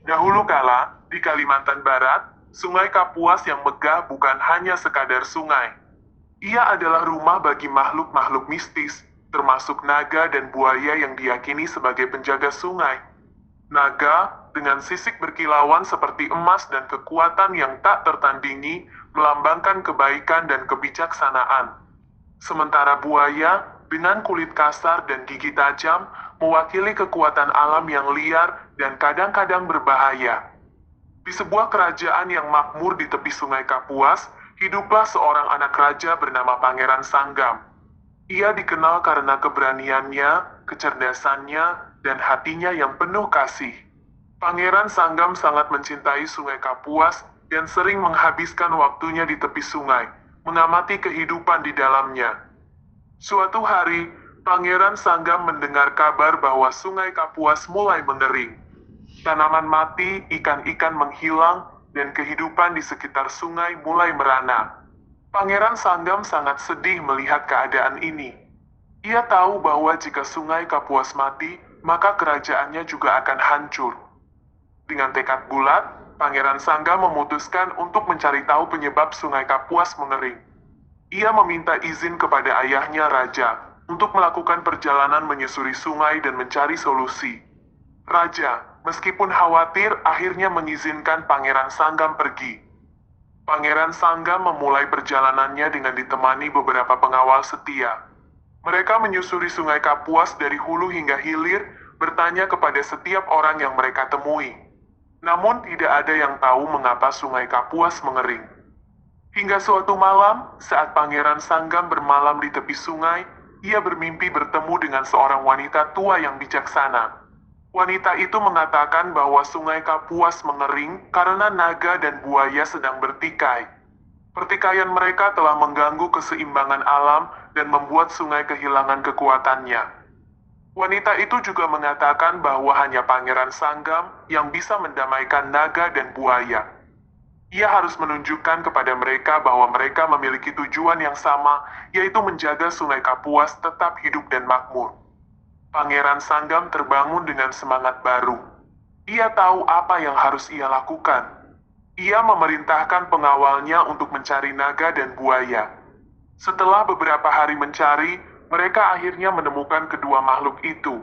Dahulu kala, di Kalimantan Barat, Sungai Kapuas yang megah bukan hanya sekadar sungai. Ia adalah rumah bagi makhluk-makhluk mistis, termasuk naga dan buaya yang diyakini sebagai penjaga sungai. Naga, dengan sisik berkilauan seperti emas dan kekuatan yang tak tertandingi, melambangkan kebaikan dan kebijaksanaan. Sementara buaya, dengan kulit kasar dan gigi tajam, mewakili kekuatan alam yang liar dan kadang-kadang berbahaya. Di sebuah kerajaan yang makmur di tepi Sungai Kapuas, hiduplah seorang anak raja bernama Pangeran Sanggam. Ia dikenal karena keberaniannya, kecerdasannya, dan hatinya yang penuh kasih. Pangeran Sanggam sangat mencintai Sungai Kapuas dan sering menghabiskan waktunya di tepi sungai, mengamati kehidupan di dalamnya. Suatu hari, Pangeran Sanggam mendengar kabar bahwa Sungai Kapuas mulai mengering. Tanaman mati, ikan-ikan menghilang, dan kehidupan di sekitar sungai mulai merana. Pangeran Sanggam sangat sedih melihat keadaan ini. Ia tahu bahwa jika Sungai Kapuas mati, maka kerajaannya juga akan hancur. Dengan tekad bulat, Pangeran Sanggam memutuskan untuk mencari tahu penyebab Sungai Kapuas mengering. Ia meminta izin kepada ayahnya Raja untuk melakukan perjalanan menyusuri sungai dan mencari solusi. Raja, meskipun khawatir, akhirnya mengizinkan Pangeran Sanggam pergi. Pangeran Sanggam memulai perjalanannya dengan ditemani beberapa pengawal setia. Mereka menyusuri Sungai Kapuas dari hulu hingga hilir, bertanya kepada setiap orang yang mereka temui. Namun tidak ada yang tahu mengapa Sungai Kapuas mengering. Hingga suatu malam, saat Pangeran Sanggam bermalam di tepi sungai, ia bermimpi bertemu dengan seorang wanita tua yang bijaksana. Wanita itu mengatakan bahwa Sungai Kapuas mengering karena naga dan buaya sedang bertikai. Pertikaian mereka telah mengganggu keseimbangan alam dan membuat sungai kehilangan kekuatannya. Wanita itu juga mengatakan bahwa hanya Pangeran Sanggam yang bisa mendamaikan naga dan buaya. Ia harus menunjukkan kepada mereka bahwa mereka memiliki tujuan yang sama, yaitu menjaga Sungai Kapuas tetap hidup dan makmur. Pangeran Sanggam terbangun dengan semangat baru. Ia tahu apa yang harus ia lakukan. Ia memerintahkan pengawalnya untuk mencari naga dan buaya. Setelah beberapa hari mencari, mereka akhirnya menemukan kedua makhluk itu.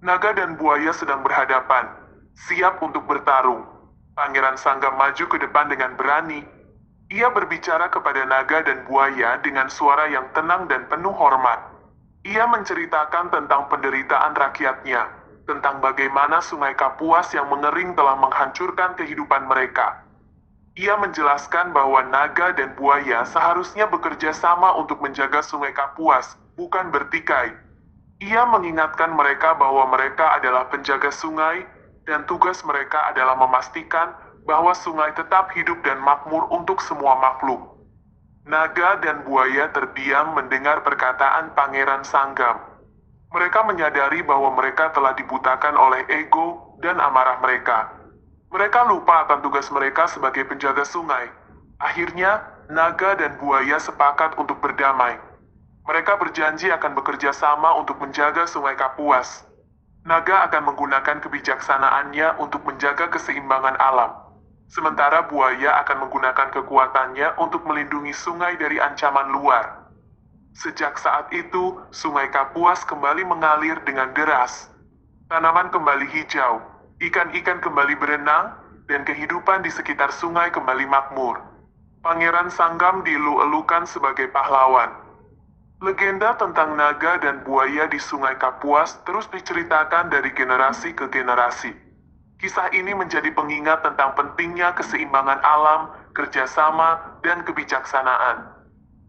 Naga dan buaya sedang berhadapan, siap untuk bertarung. Pangeran Sanggam maju ke depan dengan berani. Ia berbicara kepada naga dan buaya dengan suara yang tenang dan penuh hormat. Ia menceritakan tentang penderitaan rakyatnya, tentang bagaimana Sungai Kapuas yang mengering telah menghancurkan kehidupan mereka. Ia menjelaskan bahwa naga dan buaya seharusnya bekerja sama untuk menjaga Sungai Kapuas, bukan bertikai. Ia mengingatkan mereka bahwa mereka adalah penjaga sungai, dan tugas mereka adalah memastikan bahwa sungai tetap hidup dan makmur untuk semua makhluk. Naga dan buaya terdiam mendengar perkataan Pangeran Sanggam. Mereka menyadari bahwa mereka telah dibutakan oleh ego dan amarah mereka. Mereka lupa akan tugas mereka sebagai penjaga sungai. Akhirnya, naga dan buaya sepakat untuk berdamai. Mereka berjanji akan bekerja sama untuk menjaga Sungai Kapuas. Naga akan menggunakan kebijaksanaannya untuk menjaga keseimbangan alam. Sementara buaya akan menggunakan kekuatannya untuk melindungi sungai dari ancaman luar. Sejak saat itu, Sungai Kapuas kembali mengalir dengan deras. Tanaman kembali hijau, ikan-ikan kembali berenang, dan kehidupan di sekitar sungai kembali makmur. Pangeran Sanggam dielu-elukan sebagai pahlawan. Legenda tentang naga dan buaya di Sungai Kapuas terus diceritakan dari generasi ke generasi. Kisah ini menjadi pengingat tentang pentingnya keseimbangan alam, kerjasama, dan kebijaksanaan.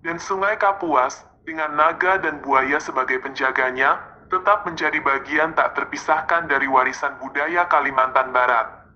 Dan Sungai Kapuas, dengan naga dan buaya sebagai penjaganya, tetap menjadi bagian tak terpisahkan dari warisan budaya Kalimantan Barat.